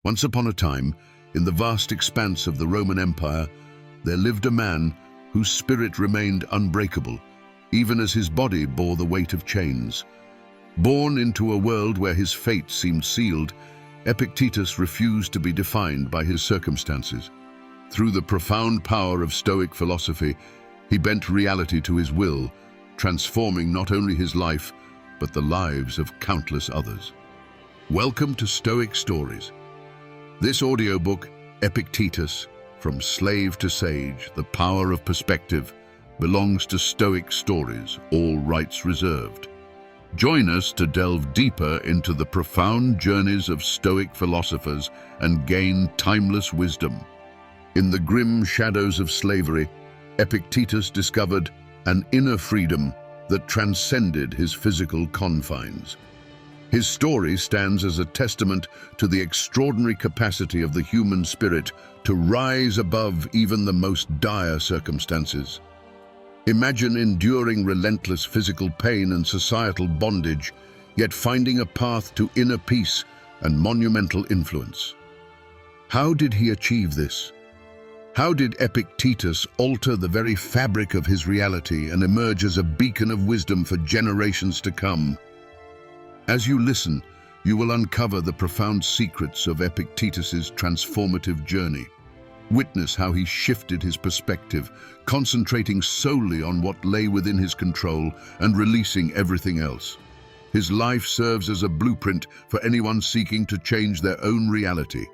Once upon a time, in the vast expanse of the Roman Empire, there lived a man whose spirit remained unbreakable, even as his body bore the weight of chains. Born into a world where his fate seemed sealed, Epictetus refused to be defined by his circumstances. Through the profound power of Stoic philosophy, he bent reality to his will, transforming not only his life, but the lives of countless others. Welcome to Stoic Stories. This audiobook, Epictetus, From Slave to Sage, The Power of Perspective, belongs to Stoic Stories, all rights reserved. Join us to delve deeper into the profound journeys of Stoic philosophers and gain timeless wisdom. In the grim shadows of slavery, Epictetus discovered an inner freedom that transcended his physical confines. His story stands as a testament to the extraordinary capacity of the human spirit to rise above even the most dire circumstances. Imagine enduring relentless physical pain and societal bondage, yet finding a path to inner peace and monumental influence. How did he achieve this? How did Epictetus alter the very fabric of his reality and emerge as a beacon of wisdom for generations to come? As you listen, you will uncover the profound secrets of Epictetus's transformative journey. Witness how he shifted his perspective, concentrating solely on what lay within his control and releasing everything else. His life serves as a blueprint for anyone seeking to change their own reality,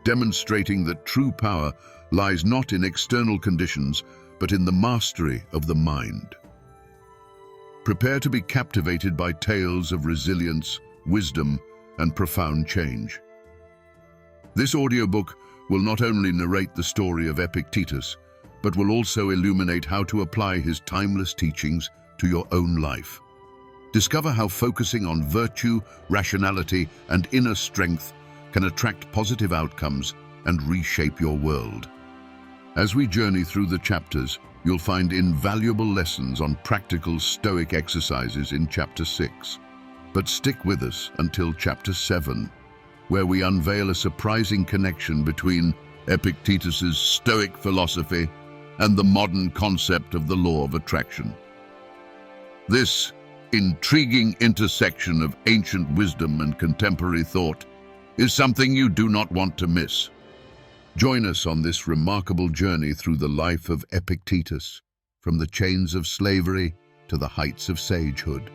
demonstrating that true power lies not in external conditions, but in the mastery of the mind. Prepare to be captivated by tales of resilience, wisdom, and profound change. This audiobook will not only narrate the story of Epictetus, but will also illuminate how to apply his timeless teachings to your own life. Discover how focusing on virtue, rationality, and inner strength can attract positive outcomes and reshape your world. As we journey through the chapters, you'll find invaluable lessons on practical Stoic exercises in Chapter 6. But stick with us until Chapter 7, where we unveil a surprising connection between Epictetus's Stoic philosophy and the modern concept of the law of attraction. This intriguing intersection of ancient wisdom and contemporary thought is something you do not want to miss. Join us on this remarkable journey through the life of Epictetus, from the chains of slavery to the heights of sagehood.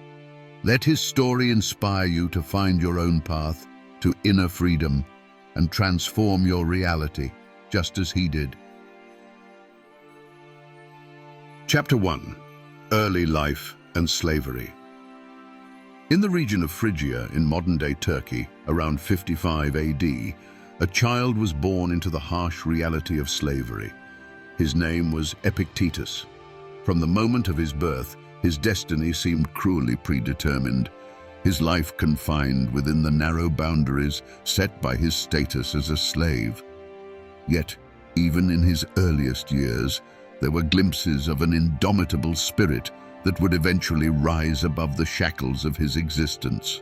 Let his story inspire you to find your own path to inner freedom and transform your reality, just as he did. Chapter 1. Early Life and Slavery. In the region of Phrygia in modern-day Turkey, around 55 AD, a child was born into the harsh reality of slavery. His name was Epictetus. From the moment of his birth, his destiny seemed cruelly predetermined, his life confined within the narrow boundaries set by his status as a slave. Yet, even in his earliest years, there were glimpses of an indomitable spirit that would eventually rise above the shackles of his existence.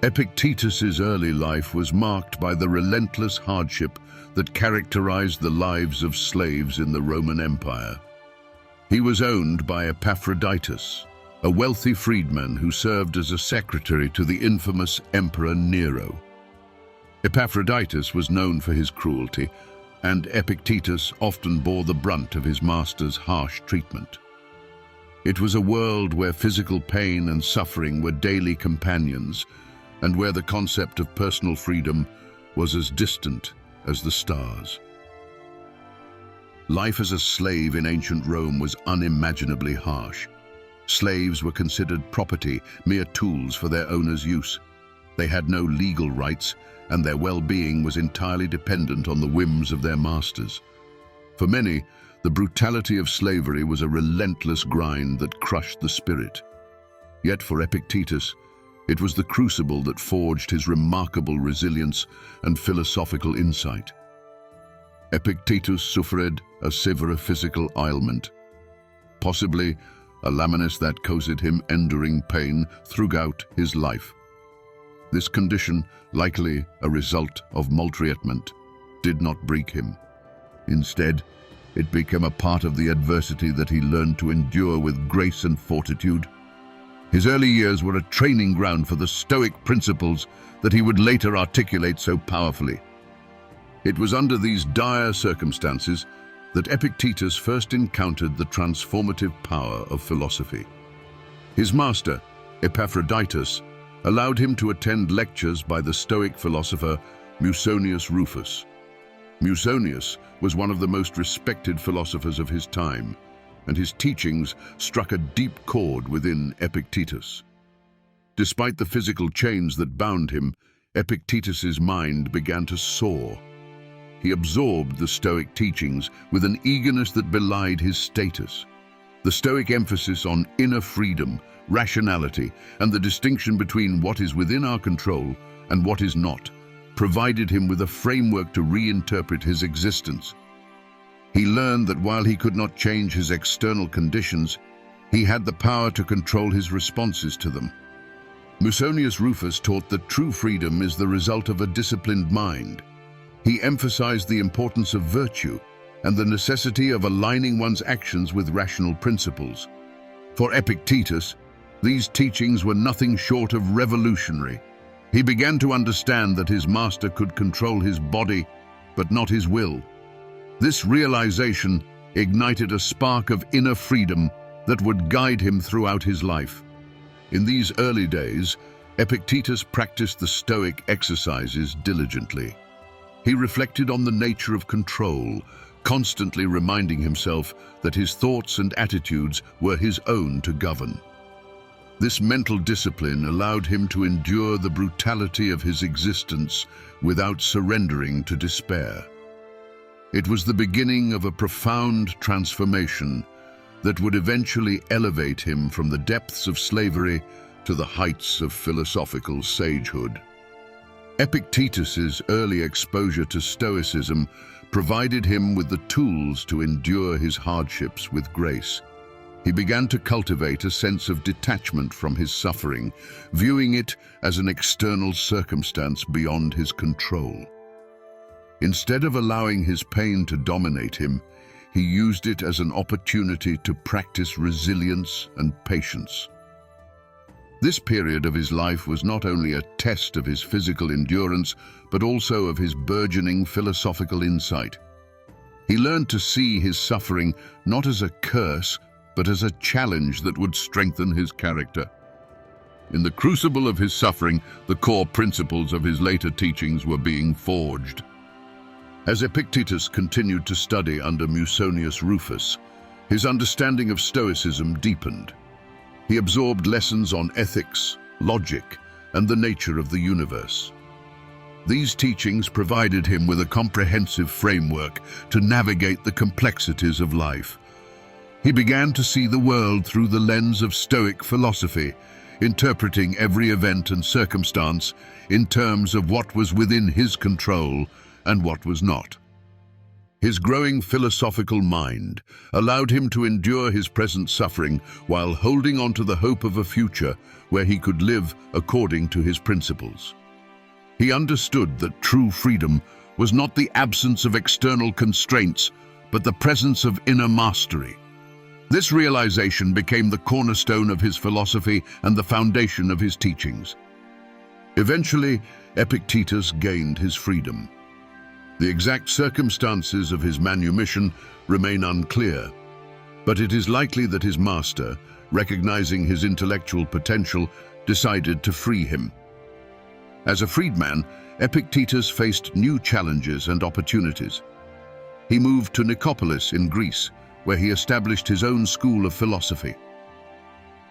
Epictetus's early life was marked by the relentless hardship that characterized the lives of slaves in the Roman Empire. He was owned by Epictetus, a wealthy freedman who served as a secretary to the infamous Emperor Nero. Epictetus was known for his cruelty, and Epictetus often bore the brunt of his master's harsh treatment. It was a world where physical pain and suffering were daily companions, and where the concept of personal freedom was as distant as the stars. Life as a slave in ancient Rome was unimaginably harsh. Slaves were considered property, mere tools for their owners' use. They had no legal rights, and their well-being was entirely dependent on the whims of their masters. For many, the brutality of slavery was a relentless grind that crushed the spirit. Yet for Epictetus, it was the crucible that forged his remarkable resilience and philosophical insight. Epictetus suffered a severe physical ailment, possibly a lameness that caused him enduring pain throughout his life. This condition, likely a result of maltreatment, did not break him. Instead, it became a part of the adversity that he learned to endure with grace and fortitude. His early years were a training ground for the Stoic principles that he would later articulate so powerfully. It was under these dire circumstances that Epictetus first encountered the transformative power of philosophy. His master, Epictetus, allowed him to attend lectures by the Stoic philosopher Musonius Rufus. Musonius was one of the most respected philosophers of his time, and his teachings struck a deep chord within Epictetus. Despite the physical chains that bound him, Epictetus's mind began to soar. He absorbed the Stoic teachings with an eagerness that belied his status. The Stoic emphasis on inner freedom, rationality, and the distinction between what is within our control and what is not provided him with a framework to reinterpret his existence. He learned that while he could not change his external conditions, he had the power to control his responses to them. Musonius Rufus taught that true freedom is the result of a disciplined mind. He emphasized the importance of virtue and the necessity of aligning one's actions with rational principles. For Epictetus, these teachings were nothing short of revolutionary. He began to understand that his master could control his body, but not his will. This realization ignited a spark of inner freedom that would guide him throughout his life. In these early days, Epictetus practiced the Stoic exercises diligently. He reflected on the nature of control, constantly reminding himself that his thoughts and attitudes were his own to govern. This mental discipline allowed him to endure the brutality of his existence without surrendering to despair. It was the beginning of a profound transformation that would eventually elevate him from the depths of slavery to the heights of philosophical sagehood. Epictetus's early exposure to Stoicism provided him with the tools to endure his hardships with grace. He began to cultivate a sense of detachment from his suffering, viewing it as an external circumstance beyond his control. Instead of allowing his pain to dominate him, he used it as an opportunity to practice resilience and patience. This period of his life was not only a test of his physical endurance, but also of his burgeoning philosophical insight. He learned to see his suffering not as a curse, but as a challenge that would strengthen his character. In the crucible of his suffering, the core principles of his later teachings were being forged. As Epictetus continued to study under Musonius Rufus, his understanding of Stoicism deepened. He absorbed lessons on ethics, logic, and the nature of the universe. These teachings provided him with a comprehensive framework to navigate the complexities of life. He began to see the world through the lens of Stoic philosophy, interpreting every event and circumstance in terms of what was within his control and what was not. His growing philosophical mind allowed him to endure his present suffering while holding on to the hope of a future where he could live according to his principles. He understood that true freedom was not the absence of external constraints, but the presence of inner mastery. This realization became the cornerstone of his philosophy and the foundation of his teachings. Eventually, Epictetus gained his freedom. The exact circumstances of his manumission remain unclear, but it is likely that his master, recognizing his intellectual potential, decided to free him. As a freedman, Epictetus faced new challenges and opportunities. He moved to Nicopolis in Greece, where he established his own school of philosophy.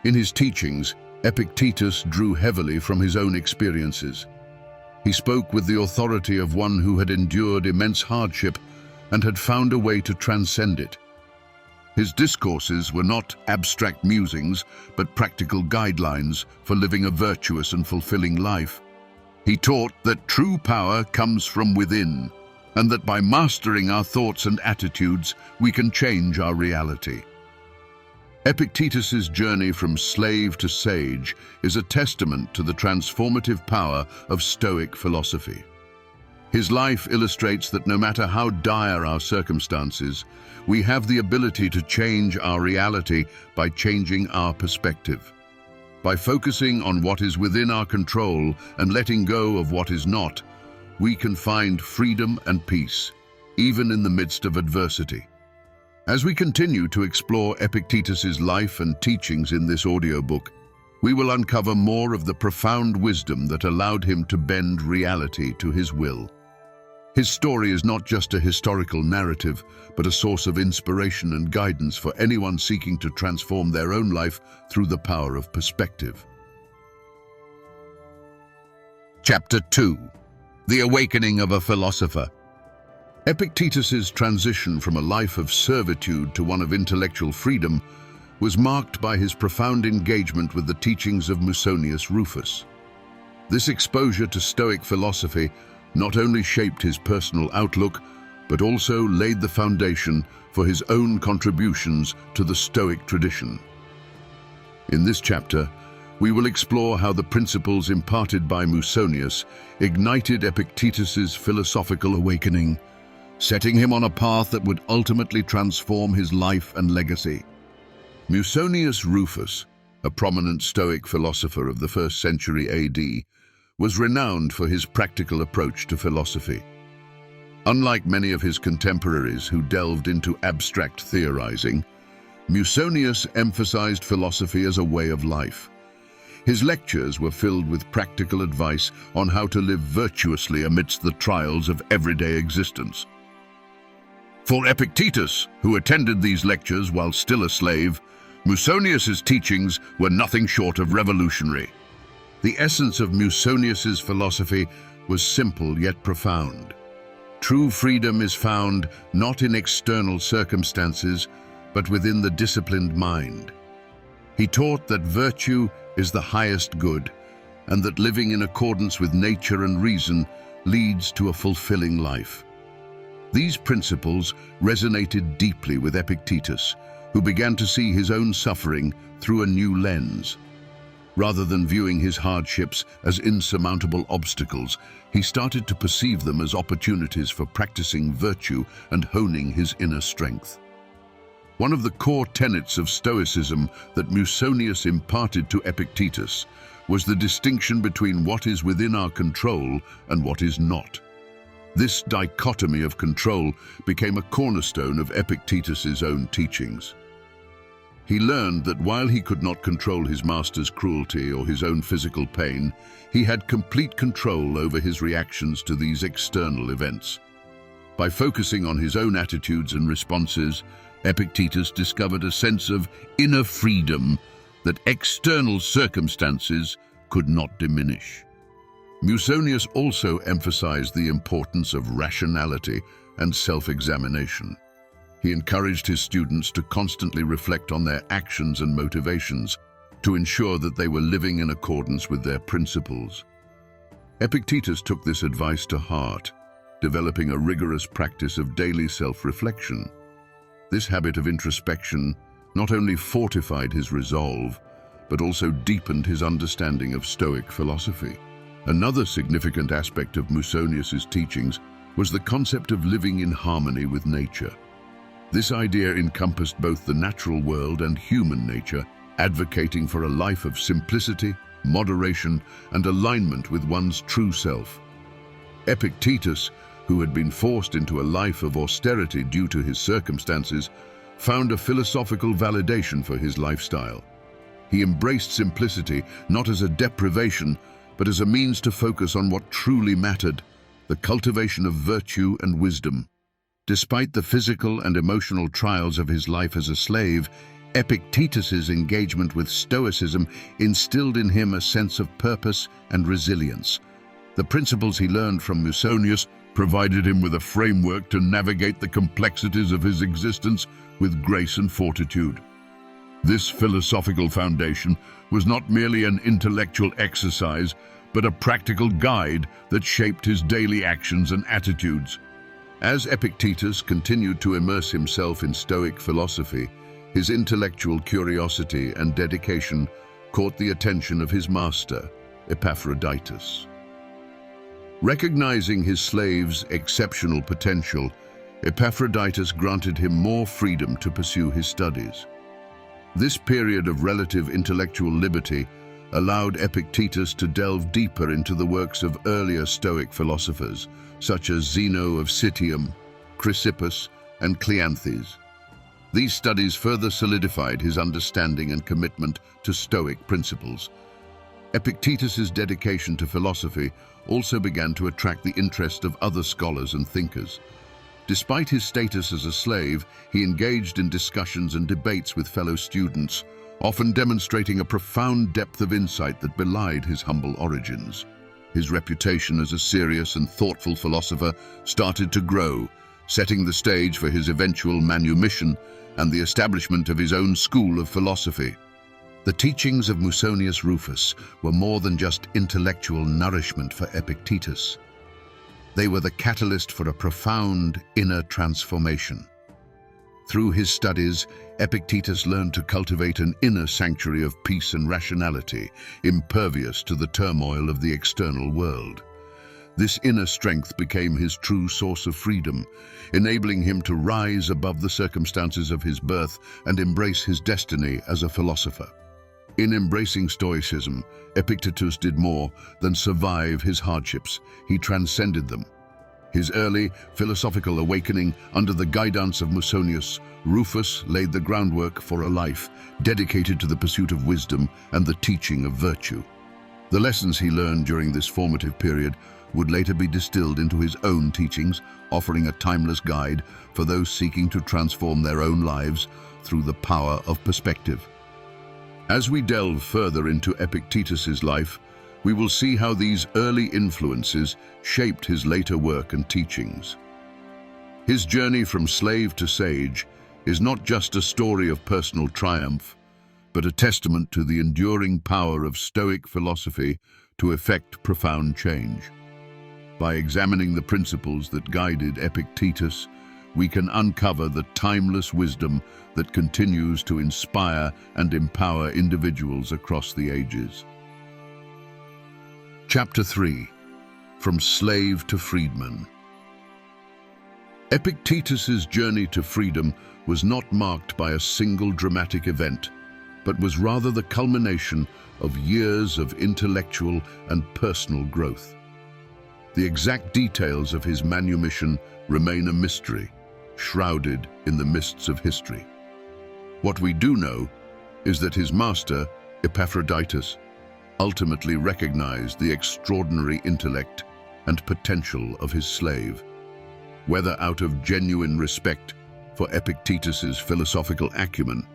In his teachings, Epictetus drew heavily from his own experiences. He spoke with the authority of one who had endured immense hardship and had found a way to transcend it. His discourses were not abstract musings, but practical guidelines for living a virtuous and fulfilling life. He taught that true power comes from within, and that by mastering our thoughts and attitudes, we can change our reality. Epictetus's journey from slave to sage is a testament to the transformative power of Stoic philosophy. His life illustrates that no matter how dire our circumstances, we have the ability to change our reality by changing our perspective. By focusing on what is within our control and letting go of what is not, we can find freedom and peace, even in the midst of adversity. As we continue to explore Epictetus's life and teachings in this audiobook, we will uncover more of the profound wisdom that allowed him to bend reality to his will. His story is not just a historical narrative, but a source of inspiration and guidance for anyone seeking to transform their own life through the power of perspective. Chapter 2: The Awakening of a Philosopher. Epictetus's transition from a life of servitude to one of intellectual freedom was marked by his profound engagement with the teachings of Musonius Rufus. This exposure to Stoic philosophy not only shaped his personal outlook, but also laid the foundation for his own contributions to the Stoic tradition. In this chapter, we will explore how the principles imparted by Musonius ignited Epictetus's philosophical awakening, setting him on a path that would ultimately transform his life and legacy. Musonius Rufus, a prominent Stoic philosopher of the 1st century AD, was renowned for his practical approach to philosophy. Unlike many of his contemporaries who delved into abstract theorizing, Musonius emphasized philosophy as a way of life. His lectures were filled with practical advice on how to live virtuously amidst the trials of everyday existence. For Epictetus, who attended these lectures while still a slave, Musonius's teachings were nothing short of revolutionary. The essence of Musonius's philosophy was simple yet profound. True freedom is found not in external circumstances, but within the disciplined mind. He taught that virtue is the highest good, and that living in accordance with nature and reason leads to a fulfilling life. These principles resonated deeply with Epictetus, who began to see his own suffering through a new lens. Rather than viewing his hardships as insurmountable obstacles, he started to perceive them as opportunities for practicing virtue and honing his inner strength. One of the core tenets of Stoicism that Musonius imparted to Epictetus was the distinction between what is within our control and what is not. This dichotomy of control became a cornerstone of Epictetus's own teachings. He learned that while he could not control his master's cruelty or his own physical pain, he had complete control over his reactions to these external events. By focusing on his own attitudes and responses, Epictetus discovered a sense of inner freedom that external circumstances could not diminish. Musonius also emphasized the importance of rationality and self-examination. He encouraged his students to constantly reflect on their actions and motivations to ensure that they were living in accordance with their principles. Epictetus took this advice to heart, developing a rigorous practice of daily self-reflection. This habit of introspection not only fortified his resolve, but also deepened his understanding of Stoic philosophy. Another significant aspect of Musonius's teachings was the concept of living in harmony with nature. This idea encompassed both the natural world and human nature, advocating for a life of simplicity, moderation, and alignment with one's true self. Epictetus, who had been forced into a life of austerity due to his circumstances, found a philosophical validation for his lifestyle. He embraced simplicity not as a deprivation, but as a means to focus on what truly mattered, the cultivation of virtue and wisdom. Despite the physical and emotional trials of his life as a slave, Epictetus's engagement with Stoicism instilled in him a sense of purpose and resilience. The principles he learned from Musonius provided him with a framework to navigate the complexities of his existence with grace and fortitude. This philosophical foundation was not merely an intellectual exercise, but a practical guide that shaped his daily actions and attitudes. As Epictetus continued to immerse himself in Stoic philosophy, His intellectual curiosity and dedication caught the attention of his master, Epictetus. Recognizing his slave's exceptional potential, Epictetus granted him more freedom to pursue his studies. This period of relative intellectual liberty allowed Epictetus to delve deeper into the works of earlier Stoic philosophers, such as Zeno of Citium, Chrysippus, and Cleanthes. These studies further solidified his understanding and commitment to Stoic principles. Epictetus's dedication to philosophy also began to attract the interest of other scholars and thinkers. Despite his status as a slave, he engaged in discussions and debates with fellow students, often demonstrating a profound depth of insight that belied his humble origins. His reputation as a serious and thoughtful philosopher started to grow, setting the stage for his eventual manumission and the establishment of his own school of philosophy. The teachings of Musonius Rufus were more than just intellectual nourishment for Epictetus. They were the catalyst for a profound inner transformation. Through his studies, Epictetus learned to cultivate an inner sanctuary of peace and rationality, impervious to the turmoil of the external world. This inner strength became his true source of freedom, enabling him to rise above the circumstances of his birth and embrace his destiny as a philosopher. In embracing Stoicism, Epictetus did more than survive his hardships. He transcended them. His early philosophical awakening under the guidance of Musonius Rufus laid the groundwork for a life dedicated to the pursuit of wisdom and the teaching of virtue. The lessons he learned during this formative period would later be distilled into his own teachings, offering a timeless guide for those seeking to transform their own lives through the power of perspective. As we delve further into Epictetus's life, we will see how these early influences shaped his later work and teachings. His journey from slave to sage is not just a story of personal triumph, but a testament to the enduring power of Stoic philosophy to effect profound change. By examining the principles that guided Epictetus, we can uncover the timeless wisdom that continues to inspire and empower individuals across the ages. Chapter 3. From Slave to Freedman. Epictetus's journey to freedom was not marked by a single dramatic event, but was rather the culmination of years of intellectual and personal growth. The exact details of his manumission remain a mystery, shrouded in the mists of history. What we do know is that his master, Epictetus, ultimately recognized the extraordinary intellect and potential of his slave. Whether out of genuine respect for Epictetus's philosophical acumen,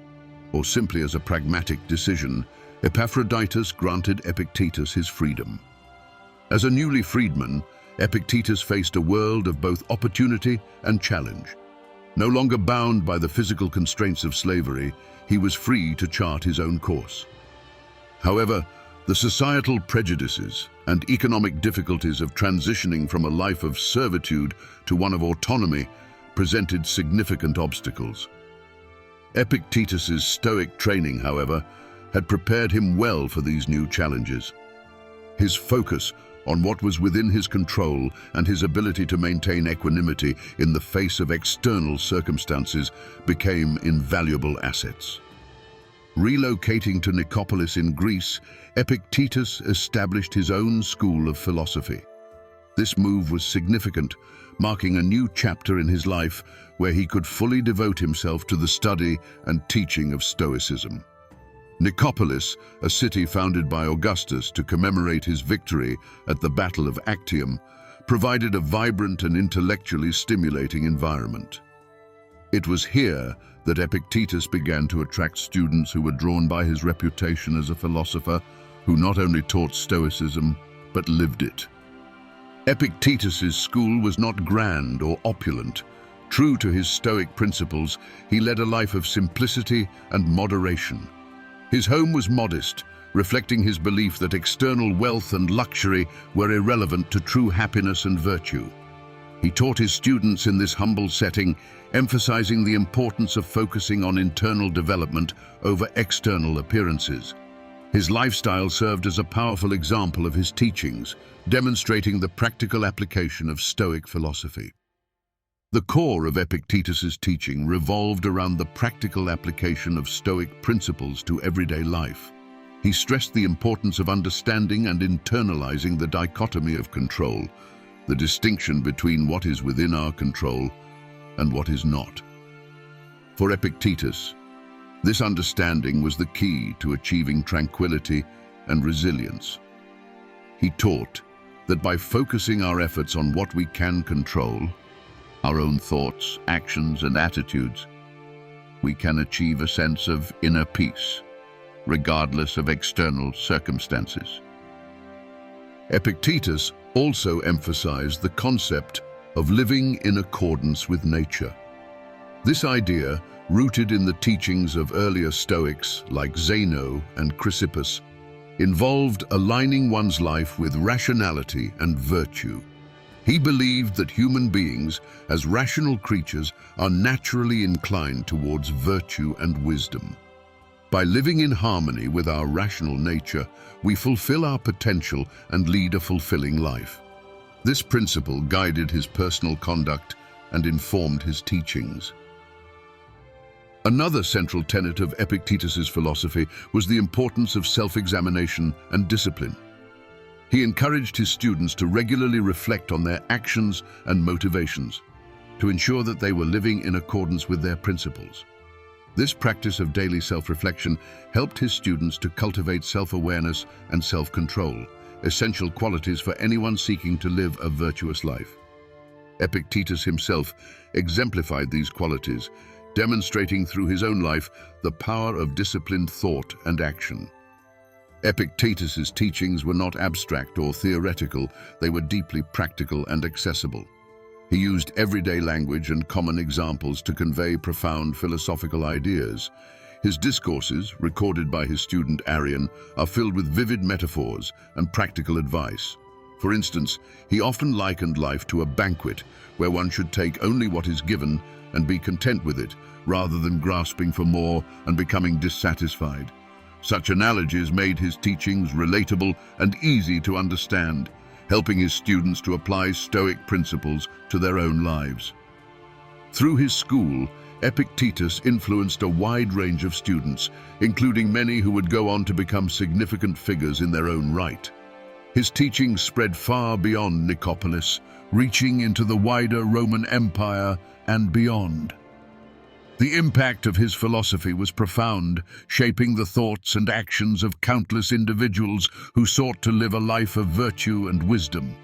or simply as a pragmatic decision, Epictetus granted Epictetus his freedom. As a newly freedman, Epictetus faced a world of both opportunity and challenge. No longer bound by the physical constraints of slavery, he was free to chart his own course. However, the societal prejudices and economic difficulties of transitioning from a life of servitude to one of autonomy presented significant obstacles. Epictetus's Stoic training, however, had prepared him well for these new challenges. His focus on what was within his control and his ability to maintain equanimity in the face of external circumstances became invaluable assets. Relocating to Nicopolis in Greece, Epictetus established his own school of philosophy. This move was significant, marking a new chapter in his life where he could fully devote himself to the study and teaching of Stoicism. Nicopolis, a city founded by Augustus to commemorate his victory at the Battle of Actium, provided a vibrant and intellectually stimulating environment. It was here that Epictetus began to attract students who were drawn by his reputation as a philosopher who not only taught Stoicism, but lived it. Epictetus's school was not grand or opulent. True to his Stoic principles, he led a life of simplicity and moderation. His home was modest, reflecting his belief that external wealth and luxury were irrelevant to true happiness and virtue. He taught his students in this humble setting, emphasizing the importance of focusing on internal development over external appearances. His lifestyle served as a powerful example of his teachings, demonstrating the practical application of Stoic philosophy. The core of Epictetus's teaching revolved around the practical application of Stoic principles to everyday life. He stressed the importance of understanding and internalizing the dichotomy of control, the distinction between what is within our control and what is not. For Epictetus, this understanding was the key to achieving tranquility and resilience. He taught that by focusing our efforts on what we can control, our own thoughts, actions, and attitudes, we can achieve a sense of inner peace, regardless of external circumstances. Epictetus also emphasized the concept of living in accordance with nature. This idea, rooted in the teachings of earlier Stoics like Zeno and Chrysippus, involved aligning one's life with rationality and virtue. He believed that human beings, as rational creatures, are naturally inclined towards virtue and wisdom. By living in harmony with our rational nature, we fulfill our potential and lead a fulfilling life. This principle guided his personal conduct and informed his teachings. Another central tenet of Epictetus's philosophy was the importance of self-examination and discipline. He encouraged his students to regularly reflect on their actions and motivations, to ensure that they were living in accordance with their principles. This practice of daily self-reflection helped his students to cultivate self-awareness and self-control, essential qualities for anyone seeking to live a virtuous life. Epictetus himself exemplified these qualities, demonstrating through his own life the power of disciplined thought and action. Epictetus's teachings were not abstract or theoretical, they were deeply practical and accessible. He used everyday language and common examples to convey profound philosophical ideas. His discourses, recorded by his student Arian, are filled with vivid metaphors and practical advice. For instance, he often likened life to a banquet where one should take only what is given and be content with it, rather than grasping for more and becoming dissatisfied. Such analogies made his teachings relatable and easy to understand, helping his students to apply Stoic principles to their own lives. Through his school, Epictetus influenced a wide range of students, including many who would go on to become significant figures in their own right. His teachings spread far beyond Nicopolis, reaching into the wider Roman Empire and beyond. The impact of his philosophy was profound, shaping the thoughts and actions of countless individuals who sought to live a life of virtue and wisdom.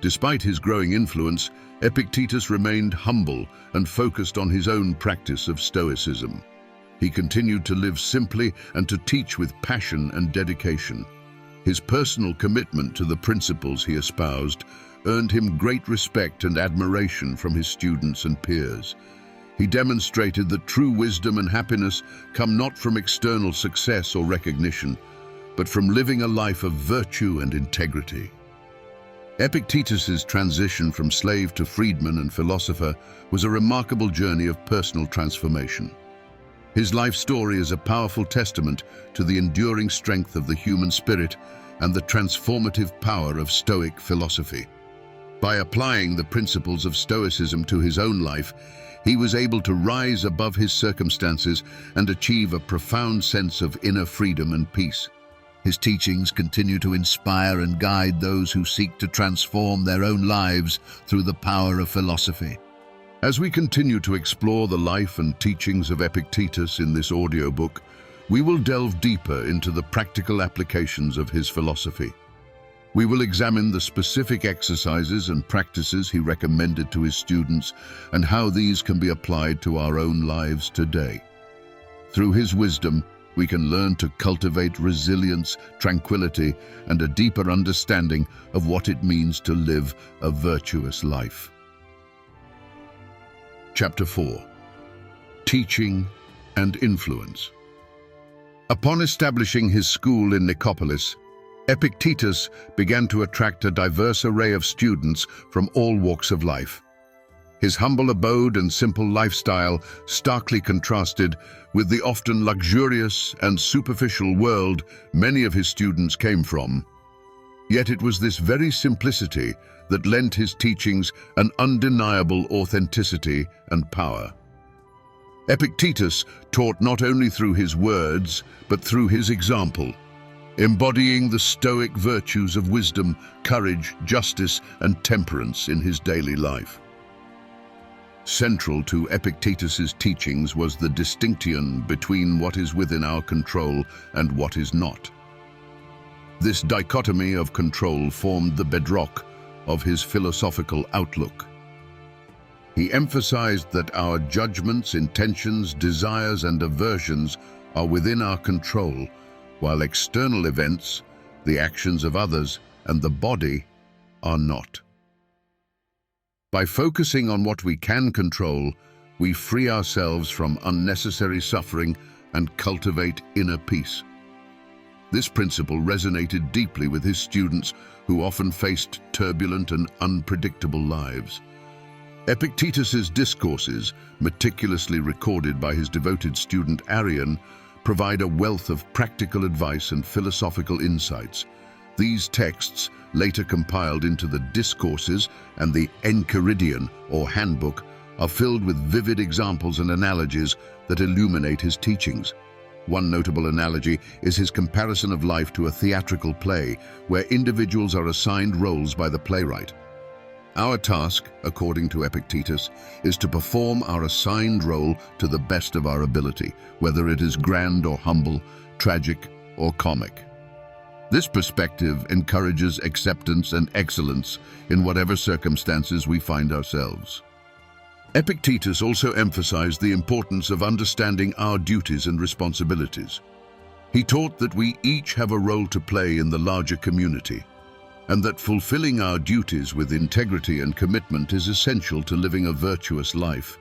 Despite his growing influence, Epictetus remained humble and focused on his own practice of Stoicism. He continued to live simply and to teach with passion and dedication. His personal commitment to the principles he espoused earned him great respect and admiration from his students and peers. He demonstrated that true wisdom and happiness come not from external success or recognition, but from living a life of virtue and integrity. Epictetus's transition from slave to freedman and philosopher was a remarkable journey of personal transformation. His life story is a powerful testament to the enduring strength of the human spirit and the transformative power of Stoic philosophy. By applying the principles of Stoicism to his own life, he was able to rise above his circumstances and achieve a profound sense of inner freedom and peace. His teachings continue to inspire and guide those who seek to transform their own lives through the power of philosophy. As we continue to explore the life and teachings of Epictetus in this audiobook, we will delve deeper into the practical applications of his philosophy. We will examine the specific exercises and practices he recommended to his students and how these can be applied to our own lives today. Through his wisdom, we can learn to cultivate resilience, tranquility, and a deeper understanding of what it means to live a virtuous life. Chapter 4. Teaching and Influence. Upon establishing his school in Nicopolis, Epictetus began to attract a diverse array of students from all walks of life. His humble abode and simple lifestyle starkly contrasted with the often luxurious and superficial world many of his students came from. Yet it was this very simplicity that lent his teachings an undeniable authenticity and power. Epictetus taught not only through his words, but through his example, embodying the Stoic virtues of wisdom, courage, justice, and temperance in his daily life. Central to Epictetus's teachings was the distinction between what is within our control and what is not. This dichotomy of control formed the bedrock of his philosophical outlook. He emphasized that our judgments, intentions, desires, and aversions are within our control, while external events, the actions of others, and the body are not. By focusing on what we can control, we free ourselves from unnecessary suffering and cultivate inner peace. This principle resonated deeply with his students who often faced turbulent and unpredictable lives. Epictetus's discourses, meticulously recorded by his devoted student Arian, provide a wealth of practical advice and philosophical insights. These texts, later compiled into the Discourses and the Enchiridion, or Handbook, are filled with vivid examples and analogies that illuminate his teachings. One notable analogy is his comparison of life to a theatrical play, where individuals are assigned roles by the playwright. Our task, according to Epictetus, is to perform our assigned role to the best of our ability, whether it is grand or humble, tragic or comic. This perspective encourages acceptance and excellence in whatever circumstances we find ourselves. Epictetus also emphasized the importance of understanding our duties and responsibilities. He taught that we each have a role to play in the larger community, and that fulfilling our duties with integrity and commitment is essential to living a virtuous life.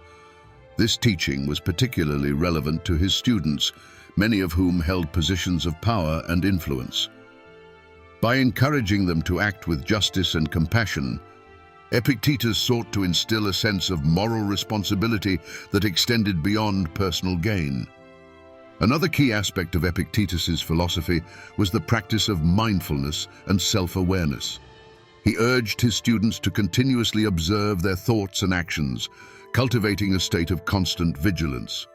This teaching was particularly relevant to his students, many of whom held positions of power and influence. By encouraging them to act with justice and compassion, Epictetus sought to instill a sense of moral responsibility that extended beyond personal gain. Another key aspect of Epictetus's philosophy was the practice of mindfulness and self-awareness. He urged his students to continuously observe their thoughts and actions, cultivating a state of constant vigilance.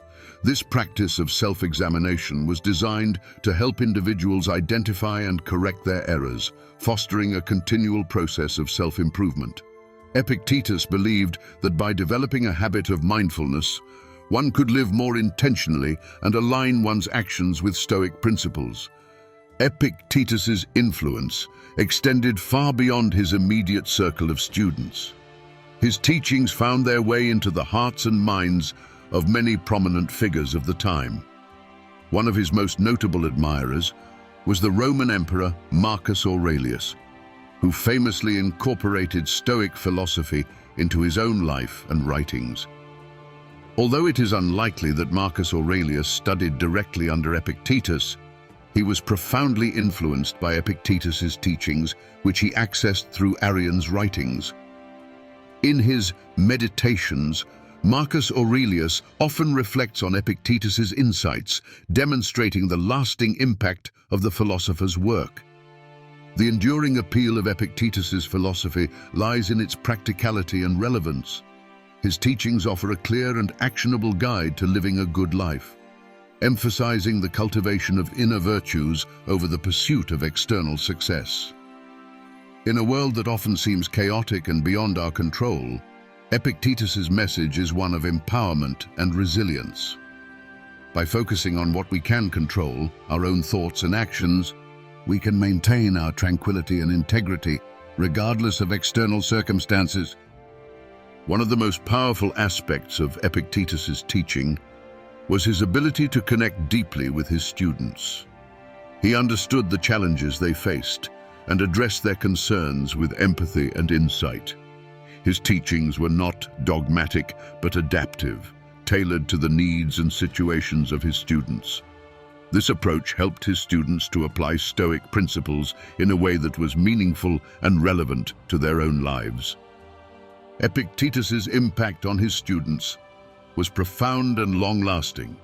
This practice of self-examination was designed to help individuals identify and correct their errors, fostering a continual process of self-improvement. Epictetus believed that by developing a habit of mindfulness, one could live more intentionally and align one's actions with Stoic principles. Epictetus's influence extended far beyond his immediate circle of students. His teachings found their way into the hearts and minds of many prominent figures of the time. One of his most notable admirers was the Roman Emperor Marcus Aurelius, who famously incorporated Stoic philosophy into his own life and writings. Although it is unlikely that Marcus Aurelius studied directly under Epictetus, he was profoundly influenced by Epictetus's teachings, which he accessed through Arian's writings. In his Meditations, Marcus Aurelius often reflects on Epictetus's insights, demonstrating the lasting impact of the philosopher's work. The enduring appeal of Epictetus's philosophy lies in its practicality and relevance. His teachings offer a clear and actionable guide to living a good life, emphasizing the cultivation of inner virtues over the pursuit of external success. In a world that often seems chaotic and beyond our control, Epictetus's message is one of empowerment and resilience. By focusing on what we can control, our own thoughts and actions, we can maintain our tranquility and integrity, regardless of external circumstances. One of the most powerful aspects of Epictetus's teaching was his ability to connect deeply with his students. He understood the challenges they faced and addressed their concerns with empathy and insight. His teachings were not dogmatic, but adaptive, tailored to the needs and situations of his students. This approach helped his students to apply Stoic principles in a way that was meaningful and relevant to their own lives. Epictetus's impact on his students was profound and long-lasting.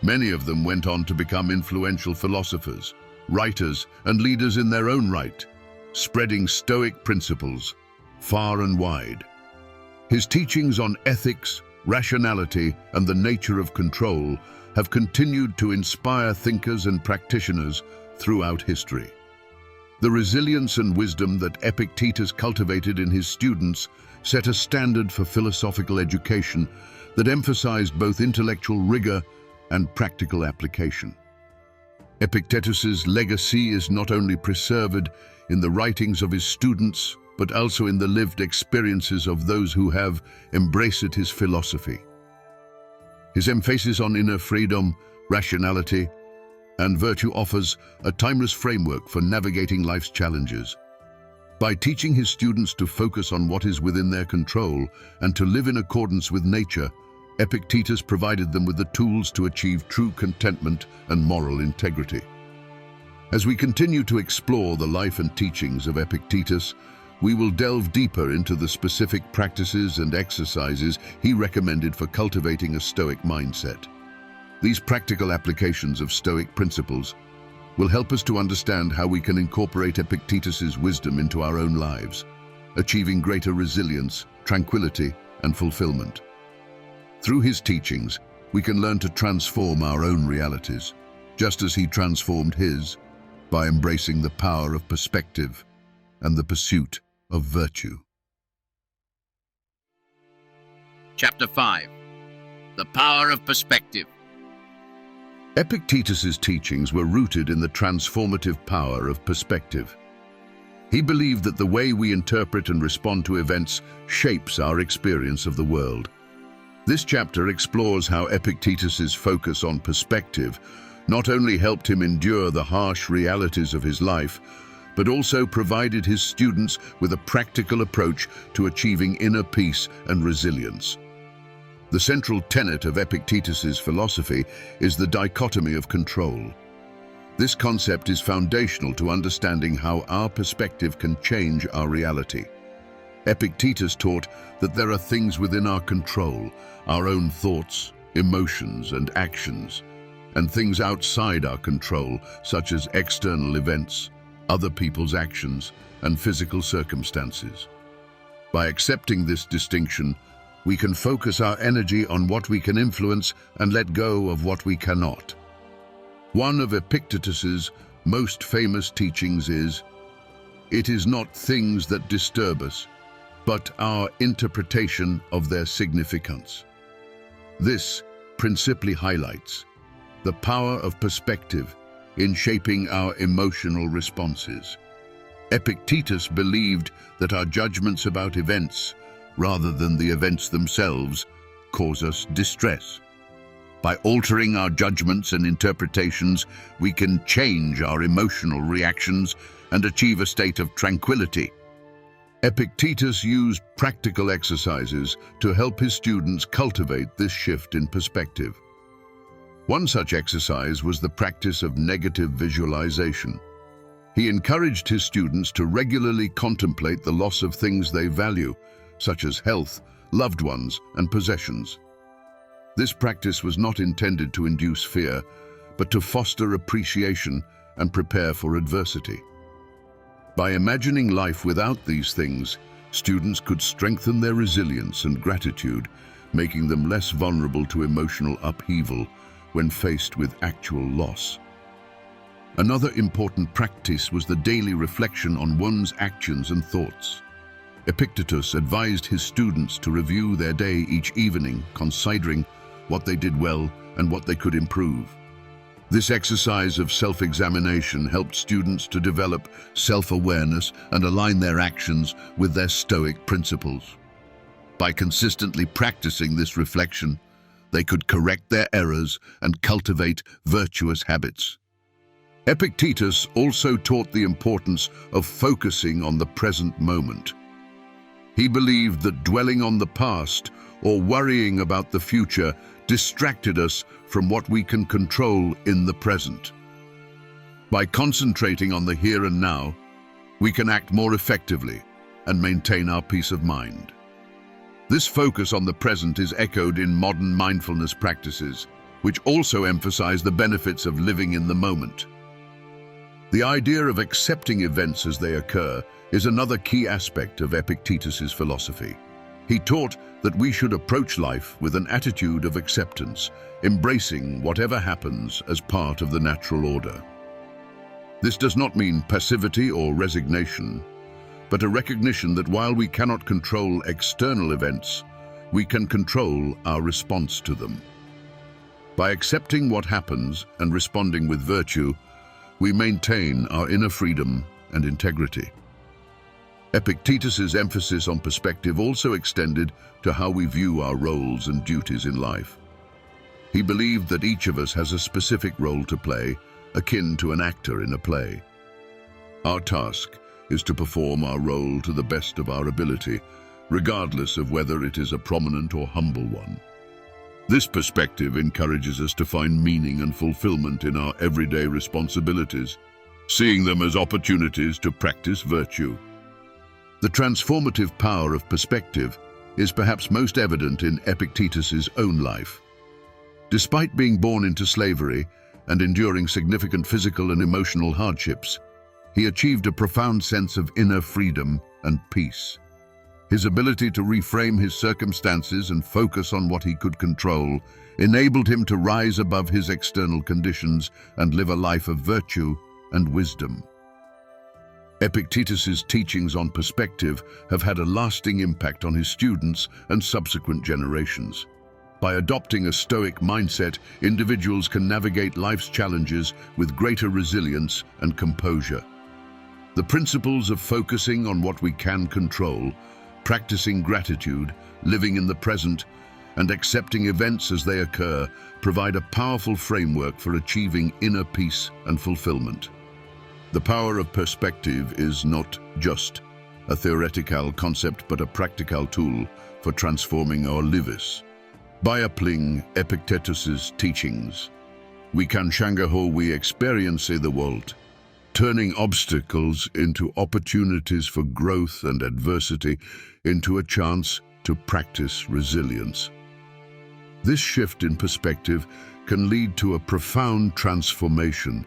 Many of them went on to become influential philosophers, writers, and leaders in their own right, spreading Stoic principles far and wide. His teachings on ethics, rationality, and the nature of control have continued to inspire thinkers and practitioners throughout history. The resilience and wisdom that Epictetus cultivated in his students set a standard for philosophical education that emphasized both intellectual rigor and practical application. Epictetus's legacy is not only preserved in the writings of his students, but also in the lived experiences of those who have embraced his philosophy. His emphasis on inner freedom, rationality, and virtue offers a timeless framework for navigating life's challenges. By teaching his students to focus on what is within their control and to live in accordance with nature, Epictetus provided them with the tools to achieve true contentment and moral integrity. As we continue to explore the life and teachings of Epictetus, we will delve deeper into the specific practices and exercises he recommended for cultivating a Stoic mindset. These practical applications of Stoic principles will help us to understand how we can incorporate Epictetus's wisdom into our own lives, achieving greater resilience, tranquility, and fulfillment. Through his teachings, we can learn to transform our own realities, just as he transformed his, by embracing the power of perspective and the pursuit of virtue. Chapter 5. The Power of Perspective. Epictetus's teachings were rooted in the transformative power of perspective. He believed that the way we interpret and respond to events shapes our experience of the world. This chapter explores how Epictetus's focus on perspective not only helped him endure the harsh realities of his life, but also provided his students with a practical approach to achieving inner peace and resilience. The central tenet of Epictetus's philosophy is the dichotomy of control. This concept is foundational to understanding how our perspective can change our reality. Epictetus taught that there are things within our control, our own thoughts, emotions, and actions, and things outside our control, such as external events, other people's actions, and physical circumstances. By accepting this distinction, we can focus our energy on what we can influence and let go of what we cannot. One of Epictetus's most famous teachings is, "It is not things that disturb us, but our interpretation of their significance." This principally highlights the power of perspective in shaping our emotional responses. Epictetus believed that our judgments about events, rather than the events themselves, cause us distress. By altering our judgments and interpretations, we can change our emotional reactions and achieve a state of tranquility. Epictetus used practical exercises to help his students cultivate this shift in perspective. One such exercise was the practice of negative visualization. He encouraged his students to regularly contemplate the loss of things they value, such as health, loved ones, and possessions. This practice was not intended to induce fear, but to foster appreciation and prepare for adversity. By imagining life without these things, students could strengthen their resilience and gratitude, making them less vulnerable to emotional upheaval when faced with actual loss. Another important practice was the daily reflection on one's actions and thoughts. Epictetus advised his students to review their day each evening, considering what they did well and what they could improve. This exercise of self-examination helped students to develop self-awareness and align their actions with their Stoic principles. By consistently practicing this reflection, they could correct their errors and cultivate virtuous habits. Epictetus also taught the importance of focusing on the present moment. He believed that dwelling on the past or worrying about the future distracted us from what we can control in the present. By concentrating on the here and now, we can act more effectively and maintain our peace of mind. This focus on the present is echoed in modern mindfulness practices, which also emphasize the benefits of living in the moment. The idea of accepting events as they occur is another key aspect of Epictetus's philosophy. He taught that we should approach life with an attitude of acceptance, embracing whatever happens as part of the natural order. This does not mean passivity or resignation, but a recognition that while we cannot control external events, we can control our response to them. By accepting what happens and responding with virtue, we maintain our inner freedom and integrity. Epictetus's emphasis on perspective also extended to how we view our roles and duties in life. He believed that each of us has a specific role to play, akin to an actor in a play. Our task is to perform our role to the best of our ability, regardless of whether it is a prominent or humble one. This perspective encourages us to find meaning and fulfillment in our everyday responsibilities, seeing them as opportunities to practice virtue. The transformative power of perspective is perhaps most evident in Epictetus's own life. Despite being born into slavery and enduring significant physical and emotional hardships, he achieved a profound sense of inner freedom and peace. His ability to reframe his circumstances and focus on what he could control enabled him to rise above his external conditions and live a life of virtue and wisdom. Epictetus's teachings on perspective have had a lasting impact on his students and subsequent generations. By adopting a Stoic mindset, individuals can navigate life's challenges with greater resilience and composure. The principles of focusing on what we can control, practicing gratitude, living in the present, and accepting events as they occur provide a powerful framework for achieving inner peace and fulfillment. The power of perspective is not just a theoretical concept but a practical tool for transforming our lives. By applying Epictetus's teachings, we can change how we experience the world, turning obstacles into opportunities for growth and adversity into a chance to practice resilience. This shift in perspective can lead to a profound transformation,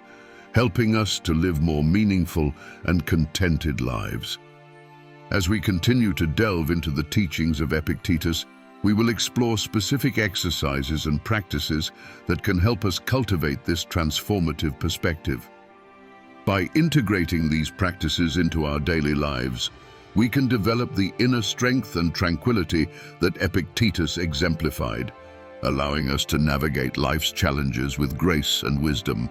helping us to live more meaningful and contented lives. As we continue to delve into the teachings of Epictetus, we will explore specific exercises and practices that can help us cultivate this transformative perspective. By integrating these practices into our daily lives, we can develop the inner strength and tranquility that Epictetus exemplified, allowing us to navigate life's challenges with grace and wisdom.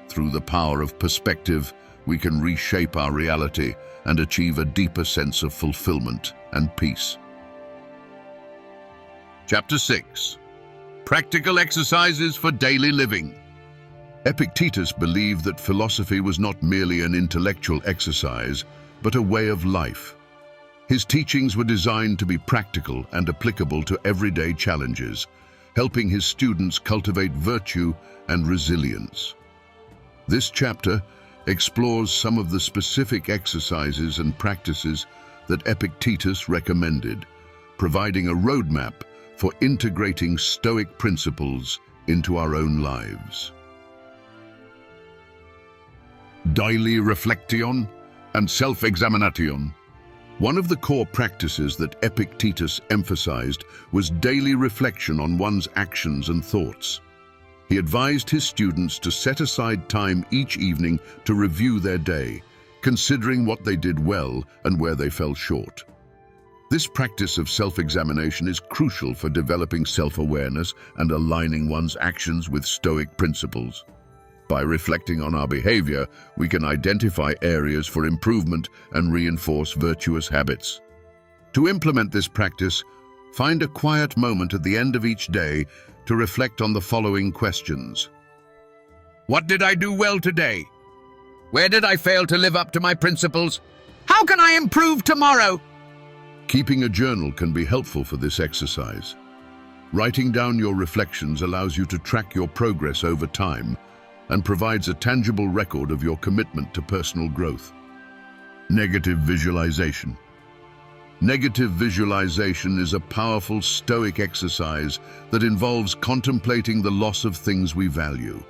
Through the power of perspective, we can reshape our reality and achieve a deeper sense of fulfillment and peace. Chapter 6. Practical exercises for daily living. Epictetus believed that philosophy was not merely an intellectual exercise, but a way of life. His teachings were designed to be practical and applicable to everyday challenges, helping his students cultivate virtue and resilience. This chapter explores some of the specific exercises and practices that Epictetus recommended, providing a roadmap for integrating Stoic principles into our own lives. Daily reflection and self-examination. One of the core practices that Epictetus emphasized was daily reflection on one's actions and thoughts. He advised his students to set aside time each evening to review their day, considering what they did well and where they fell short. This practice of self-examination is crucial for developing self-awareness and aligning one's actions with Stoic principles. By reflecting on our behavior, we can identify areas for improvement and reinforce virtuous habits. To implement this practice, find a quiet moment at the end of each day to reflect on the following questions. What did I do well today? Where did I fail to live up to my principles? How can I improve tomorrow? Keeping a journal can be helpful for this exercise. Writing down your reflections allows you to track your progress over time and provides a tangible record of your commitment to personal growth. Negative visualization. Negative visualization is a powerful Stoic exercise that involves contemplating the loss of things we value.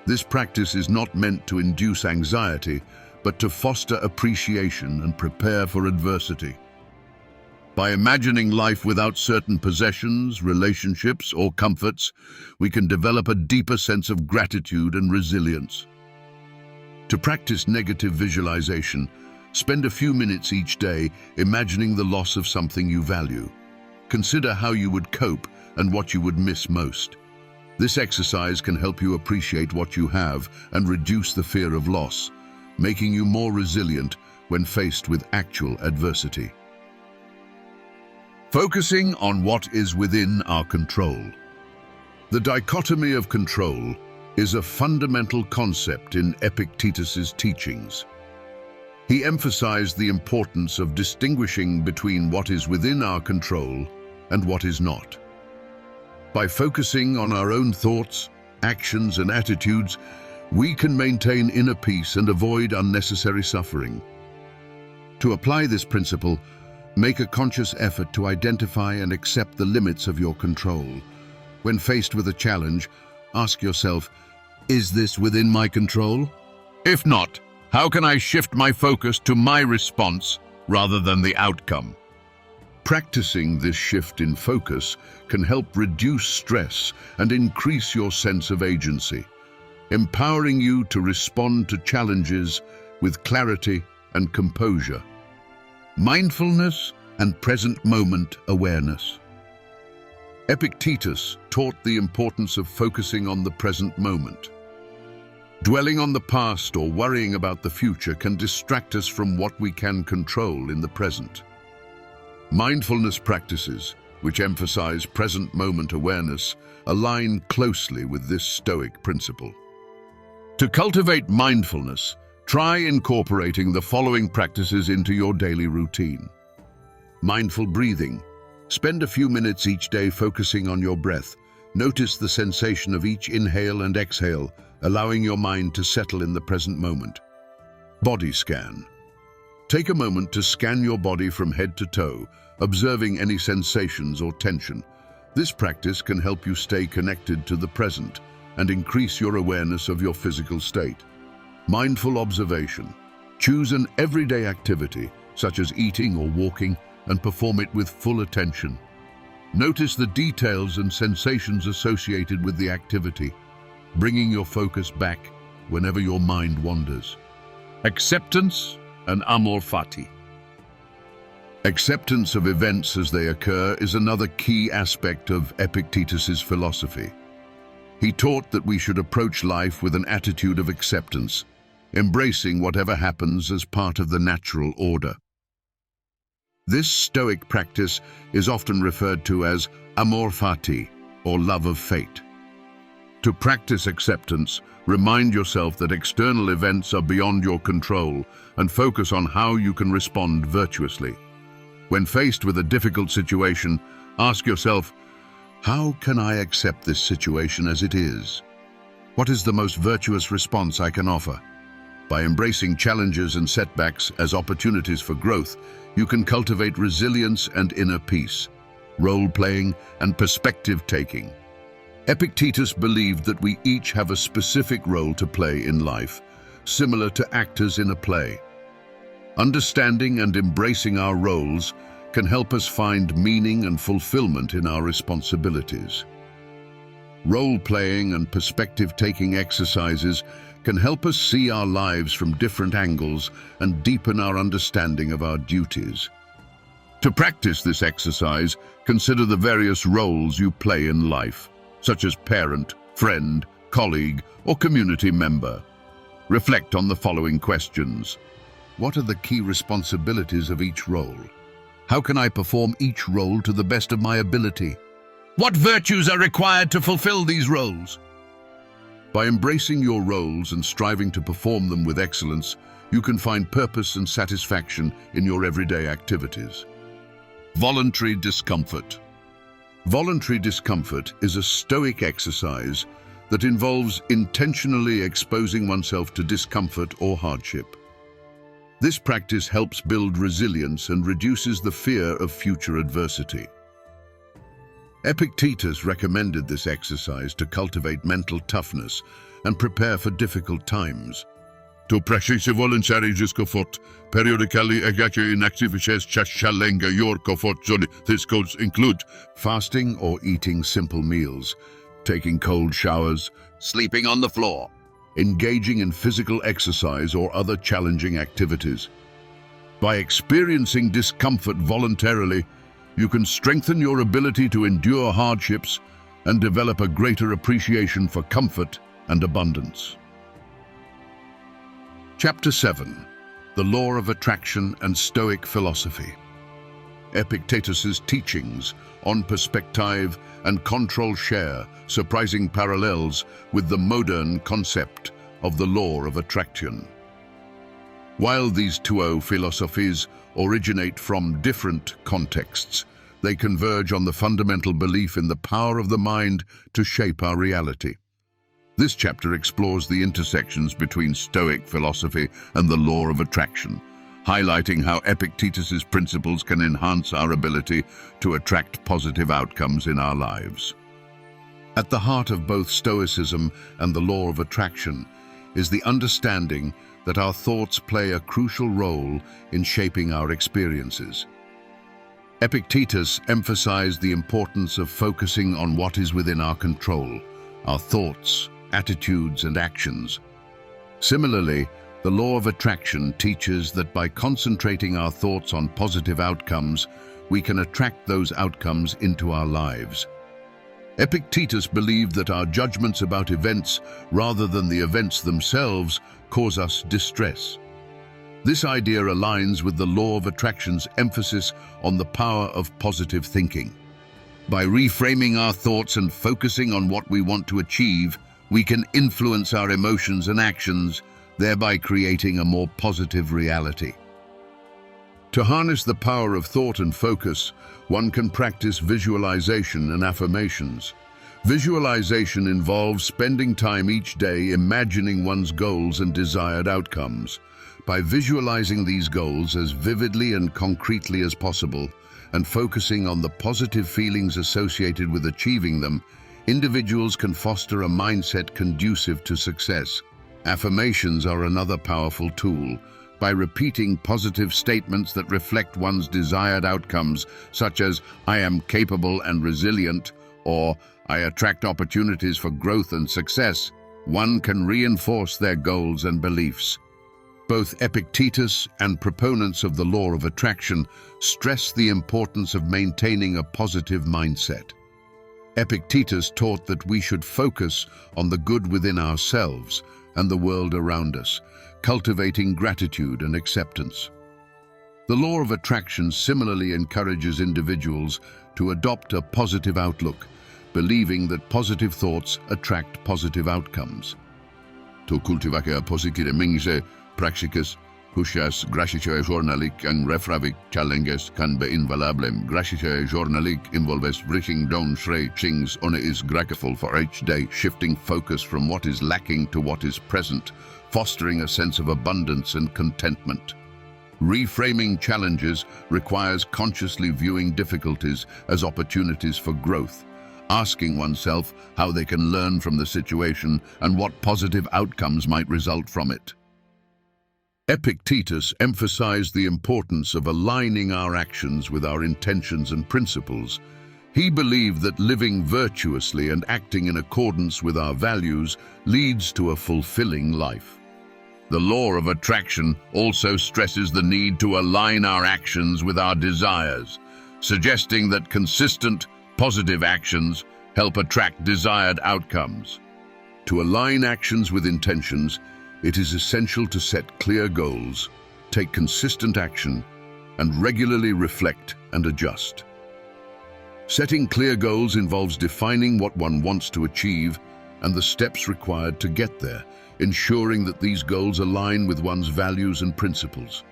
This practice is not meant to induce anxiety, but to foster appreciation and prepare for adversity. By imagining life without certain possessions, relationships, or comforts, we can develop a deeper sense of gratitude and resilience. To practice negative visualization, spend a few minutes each day imagining the loss of something you value. Consider how you would cope and what you would miss most. This exercise can help you appreciate what you have and reduce the fear of loss, making you more resilient when faced with actual adversity. Focusing on what is within our control. The dichotomy of control is a fundamental concept in Epictetus's teachings. He emphasized the importance of distinguishing between what is within our control and what is not. By focusing on our own thoughts, actions, and attitudes, we can maintain inner peace and avoid unnecessary suffering. To apply this principle, make a conscious effort to identify and accept the limits of your control. When faced with a challenge, ask yourself, is this within my control? If not, how can I shift my focus to my response rather than the outcome? Practicing this shift in focus can help reduce stress and increase your sense of agency, empowering you to respond to challenges with clarity and composure. Mindfulness and present moment awareness. Epictetus taught the importance of focusing on the present moment. Dwelling on the past or worrying about the future can distract us from what we can control in the present. Mindfulness practices, which emphasize present moment awareness, align closely with this Stoic principle. To cultivate mindfulness, try incorporating the following practices into your daily routine. Mindful breathing. Spend a few minutes each day focusing on your breath. Notice the sensation of each inhale and exhale, allowing your mind to settle in the present moment. Body scan. Take a moment to scan your body from head to toe, observing any sensations or tension. This practice can help you stay connected to the present and increase your awareness of your physical state. Mindful observation. Choose an everyday activity, such as eating or walking, and perform it with full attention. Notice the details and sensations associated with the activity, bringing your focus back whenever your mind wanders. Acceptance and amor fati. Acceptance of events as they occur is another key aspect of Epictetus's philosophy. He taught that we should approach life with an attitude of acceptance, embracing whatever happens as part of the natural order. This Stoic practice is often referred to as amor fati, or love of fate. To practice acceptance, remind yourself that external events are beyond your control and focus on how you can respond virtuously. When faced with a difficult situation, ask yourself, how can I accept this situation as it is? What is the most virtuous response I can offer? By embracing challenges and setbacks as opportunities for growth, you can cultivate resilience and inner peace, role-playing and perspective-taking. Epictetus believed that we each have a specific role to play in life, similar to actors in a play. Understanding and embracing our roles can help us find meaning and fulfillment in our responsibilities. Role-playing and perspective-taking exercises can help us see our lives from different angles and deepen our understanding of our duties. To practice this exercise, consider the various roles you play in life, such as parent, friend, colleague, or community member. Reflect on the following questions. What are the key responsibilities of each role? How can I perform each role to the best of my ability? What virtues are required to fulfill these roles? By embracing your roles and striving to perform them with excellence, you can find purpose and satisfaction in your everyday activities. Voluntary discomfort. Voluntary discomfort is a Stoic exercise that involves intentionally exposing oneself to discomfort or hardship. This practice helps build resilience and reduces the fear of future adversity. Epictetus recommended this exercise to cultivate mental toughness and prepare for difficult times. To practice voluntary discomfort, periodically engage in activities that challenge your comfort zone. These goals include fasting or eating simple meals, taking cold showers, Sleeping on the floor. engaging in physical exercise or other challenging activities. By experiencing discomfort voluntarily, you can strengthen your ability to endure hardships and develop a greater appreciation for comfort and abundance. Chapter 7. The Law of Attraction and Stoic Philosophy. Epictetus's teachings on perspective and control share surprising parallels with the modern concept of the law of attraction. While these two philosophies originate from different contexts, they converge on the fundamental belief in the power of the mind to shape our reality. This chapter explores the intersections between Stoic philosophy and the law of attraction, highlighting how Epictetus's principles can enhance our ability to attract positive outcomes in our lives. At the heart of both Stoicism and the law of attraction is the understanding that our thoughts play a crucial role in shaping our experiences. Epictetus emphasized the importance of focusing on what is within our control, our thoughts, attitudes, and actions. Similarly, the law of attraction teaches that by concentrating our thoughts on positive outcomes, we can attract those outcomes into our lives. Epictetus believed that our judgments about events, rather than the events themselves, cause us distress. This idea aligns with the law of attraction's emphasis on the power of positive thinking. By reframing our thoughts and focusing on what we want to achieve, we can influence our emotions and actions, thereby creating a more positive reality. To harness the power of thought and focus, one can practice visualization and affirmations. Visualization involves spending time each day imagining one's goals and desired outcomes. By visualizing these goals as vividly and concretely as possible, and focusing on the positive feelings associated with achieving them, individuals can foster a mindset conducive to success. Affirmations are another powerful tool. By repeating positive statements that reflect one's desired outcomes, such as "I am capable and resilient," or "I attract opportunities for growth and success," one can reinforce their goals and beliefs. Both Epictetus and proponents of the law of attraction stress the importance of maintaining a positive mindset. Epictetus taught that we should focus on the good within ourselves and the world around us, cultivating gratitude and acceptance. The law of attraction similarly encourages individuals to adopt a positive outlook, believing that positive thoughts attract positive outcomes. To cultivate positive practices, Hushas gratitude journalic and refravic challenges can be invaluable. Gratitude journalic involves writing down 3 things one is grateful for each day, shifting focus from what is lacking to what is present, fostering a sense of abundance and contentment. Reframing challenges requires consciously viewing difficulties as opportunities for growth, asking oneself how they can learn from the situation and what positive outcomes might result from it. Epictetus emphasized the importance of aligning our actions with our intentions and principles. He believed that living virtuously and acting in accordance with our values leads to a fulfilling life. The law of attraction also stresses the need to align our actions with our desires, suggesting that consistent, positive actions help attract desired outcomes. To align actions with intentions, it is essential to set clear goals, take consistent action, and regularly reflect and adjust. Setting clear goals involves defining what one wants to achieve and the steps required to get there, ensuring that these goals align with one's values and principles.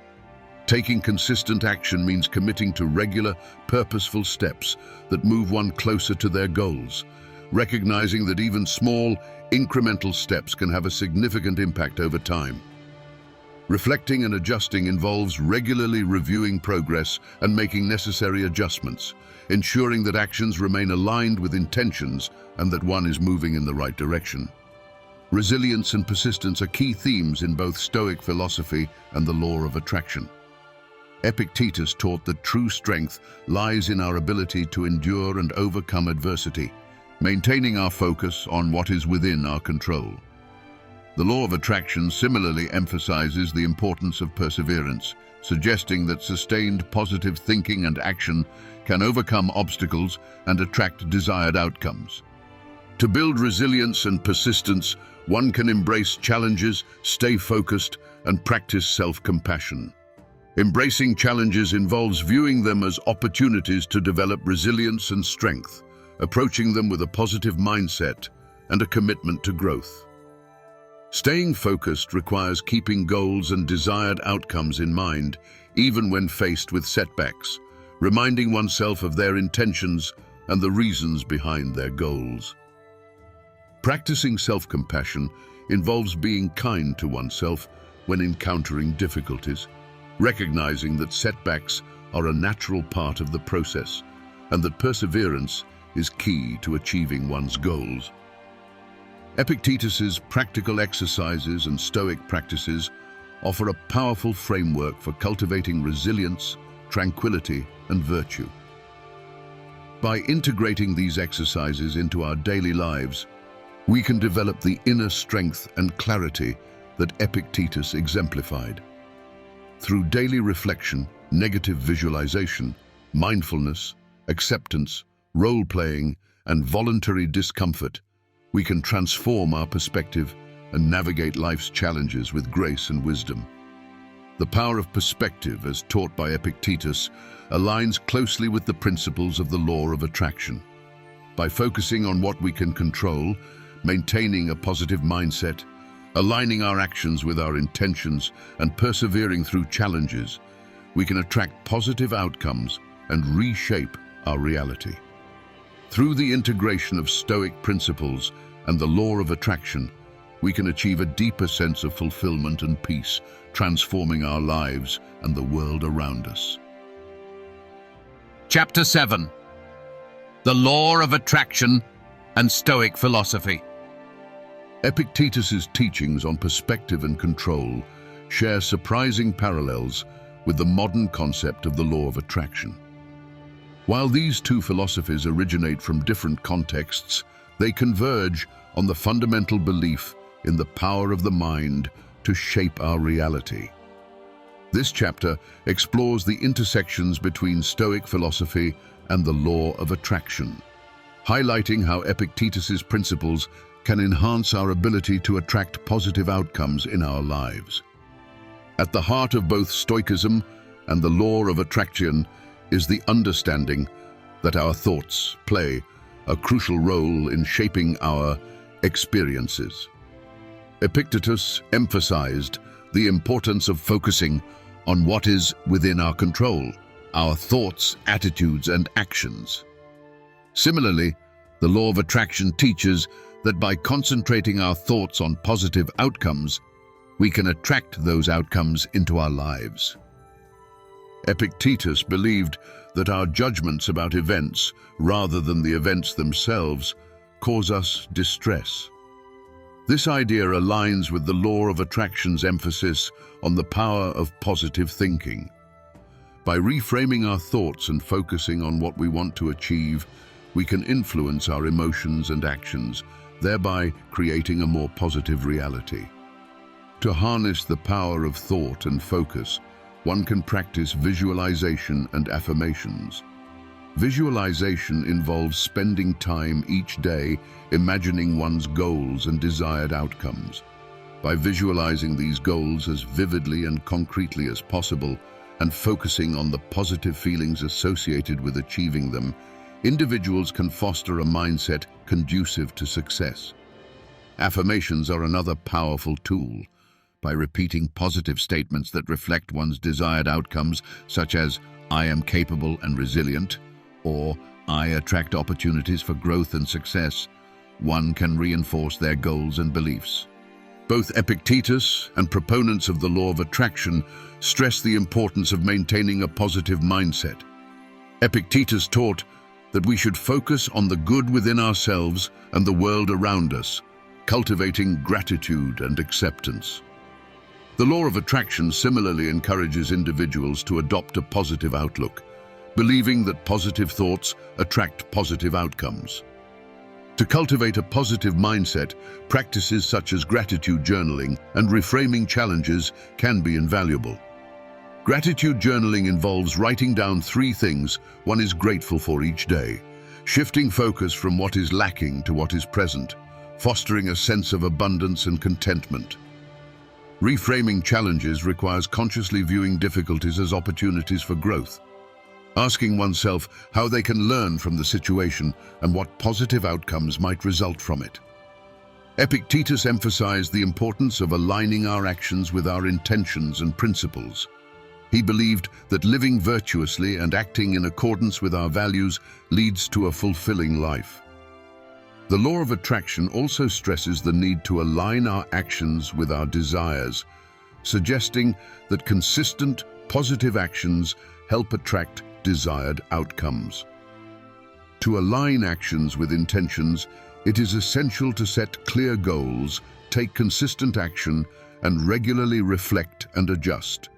Taking consistent action means committing to regular, purposeful steps that move one closer to their goals, recognizing that even small, incremental steps can have a significant impact over time. Reflecting and adjusting involves regularly reviewing progress and making necessary adjustments, ensuring that actions remain aligned with intentions and that one is moving in the right direction. Resilience and persistence are key themes in both Stoic philosophy and the law of attraction. Epictetus taught that true strength lies in our ability to endure and overcome adversity, maintaining our focus on what is within our control. The law of attraction similarly emphasizes the importance of perseverance, suggesting that sustained positive thinking and action can overcome obstacles and attract desired outcomes. To build resilience and persistence, one can embrace challenges, stay focused, and practice self-compassion. Embracing challenges involves viewing them as opportunities to develop resilience and strength, approaching them with a positive mindset and a commitment to growth. Staying focused requires keeping goals and desired outcomes in mind, even when faced with setbacks, reminding oneself of their intentions and the reasons behind their goals. Practicing self-compassion involves being kind to oneself when encountering difficulties, recognizing that setbacks are a natural part of the process and that perseverance is key to achieving one's goals. Epictetus's practical exercises and Stoic practices offer a powerful framework for cultivating resilience, tranquility, and virtue. By integrating these exercises into our daily lives, we can develop the inner strength and clarity that Epictetus exemplified. Through daily reflection, negative visualization, mindfulness, acceptance, role-playing, and voluntary discomfort, we can transform our perspective and navigate life's challenges with grace and wisdom. The power of perspective, as taught by Epictetus, aligns closely with the principles of the law of attraction. By focusing on what we can control, maintaining a positive mindset, aligning our actions with our intentions, and persevering through challenges, we can attract positive outcomes and reshape our reality. Through the integration of Stoic principles and the law of attraction, we can achieve a deeper sense of fulfillment and peace, transforming our lives and the world around us. Chapter 7. The Law of Attraction and Stoic Philosophy. Epictetus's teachings on perspective and control share surprising parallels with the modern concept of the law of attraction. While these two philosophies originate from different contexts, they converge on the fundamental belief in the power of the mind to shape our reality. This chapter explores the intersections between Stoic philosophy and the law of attraction, highlighting how Epictetus's principles can enhance our ability to attract positive outcomes in our lives. At the heart of both Stoicism and the law of attraction is the understanding that our thoughts play a crucial role in shaping our experiences. Epictetus emphasized the importance of focusing on what is within our control, our thoughts, attitudes, and actions. Similarly, the law of attraction teaches that by concentrating our thoughts on positive outcomes, we can attract those outcomes into our lives. Epictetus believed that our judgments about events, rather than the events themselves, cause us distress. This idea aligns with the law of attraction's emphasis on the power of positive thinking. By reframing our thoughts and focusing on what we want to achieve, we can influence our emotions and actions, thereby creating a more positive reality. To harness the power of thought and focus, one can practice visualization and affirmations. Visualization involves spending time each day imagining one's goals and desired outcomes. By visualizing these goals as vividly and concretely as possible and focusing on the positive feelings associated with achieving them, individuals can foster a mindset conducive to success. Affirmations are another powerful tool. by repeating positive statements that reflect one's desired outcomes, such as, "I am capable and resilient," or "I attract opportunities for growth and success," one can reinforce their goals and beliefs. Both Epictetus and proponents of the law of attraction stress the importance of maintaining a positive mindset. Epictetus taught that we should focus on the good within ourselves and the world around us, cultivating gratitude and acceptance. The law of attraction similarly encourages individuals to adopt a positive outlook, believing that positive thoughts attract positive outcomes. To cultivate a positive mindset, practices such as gratitude journaling and reframing challenges can be invaluable. Gratitude journaling involves writing down 3 things one is grateful for each day, shifting focus from what is lacking to what is present, fostering a sense of abundance and contentment. Reframing challenges requires consciously viewing difficulties as opportunities for growth, asking oneself how they can learn from the situation and what positive outcomes might result from it. Epictetus emphasized the importance of aligning our actions with our intentions and principles. He believed that living virtuously and acting in accordance with our values leads to a fulfilling life. The law of attraction also stresses the need to align our actions with our desires, suggesting that consistent, positive actions help attract desired outcomes. To align actions with intentions, it is essential to set clear goals, take consistent action, and regularly reflect and adjust.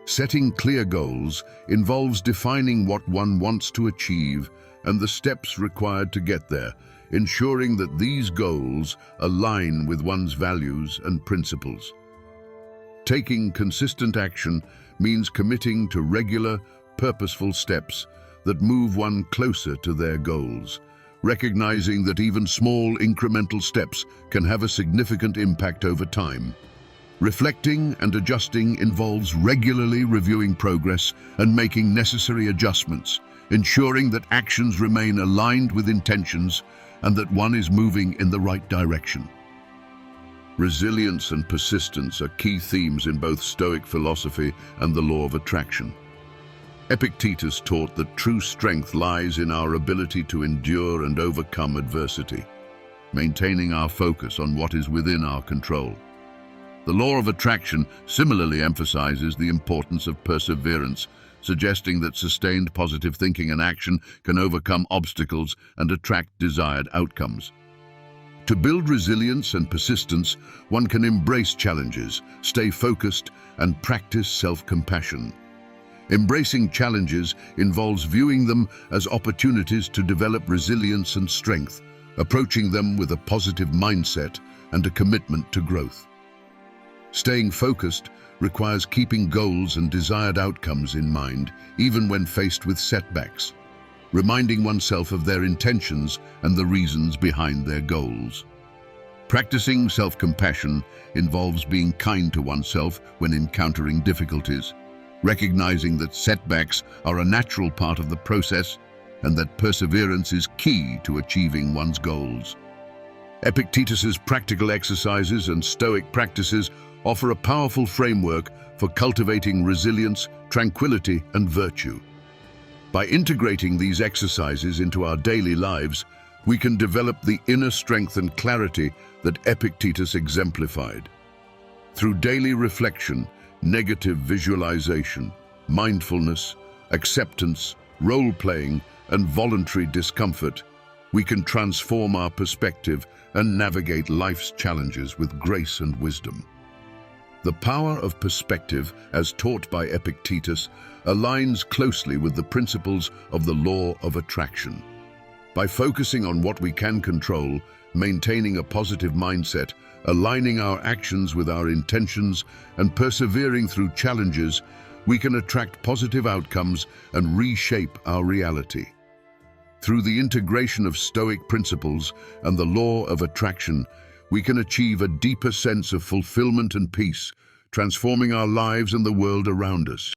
Setting clear goals involves defining what one wants to achieve and the steps required to get there, ensuring that these goals align with one's values and principles. Taking consistent action means committing to regular, purposeful steps that move one closer to their goals, recognizing that even small incremental steps can have a significant impact over time. Reflecting and adjusting involves regularly reviewing progress and making necessary adjustments, ensuring that actions remain aligned with intentions and that one is moving in the right direction. Resilience and persistence are key themes in both Stoic philosophy and the law of attraction. Epictetus taught that true strength lies in our ability to endure and overcome adversity, maintaining our focus on what is within our control. The law of attraction similarly emphasizes the importance of perseverance, suggesting that sustained positive thinking and action can overcome obstacles and attract desired outcomes. To build resilience and persistence, one can embrace challenges, stay focused, and practice self-compassion. Embracing challenges involves viewing them as opportunities to develop resilience and strength, approaching them with a positive mindset and a commitment to growth. Staying focused requires keeping goals and desired outcomes in mind, even when faced with setbacks, reminding oneself of their intentions and the reasons behind their goals. Practicing self-compassion involves being kind to oneself when encountering difficulties, recognizing that setbacks are a natural part of the process and that perseverance is key to achieving one's goals. Epictetus's practical exercises and Stoic practices offer a powerful framework for cultivating resilience, tranquility, and virtue. By integrating these exercises into our daily lives, we can develop the inner strength and clarity that Epictetus exemplified. Through daily reflection, negative visualization, mindfulness, acceptance, role-playing, and voluntary discomfort, we can transform our perspective and navigate life's challenges with grace and wisdom. The power of perspective, as taught by Epictetus, aligns closely with the principles of the law of attraction. By focusing on what we can control, maintaining a positive mindset, aligning our actions with our intentions, and persevering through challenges, we can attract positive outcomes and reshape our reality. Through the integration of Stoic principles and the law of attraction, we can achieve a deeper sense of fulfillment and peace, transforming our lives and the world around us.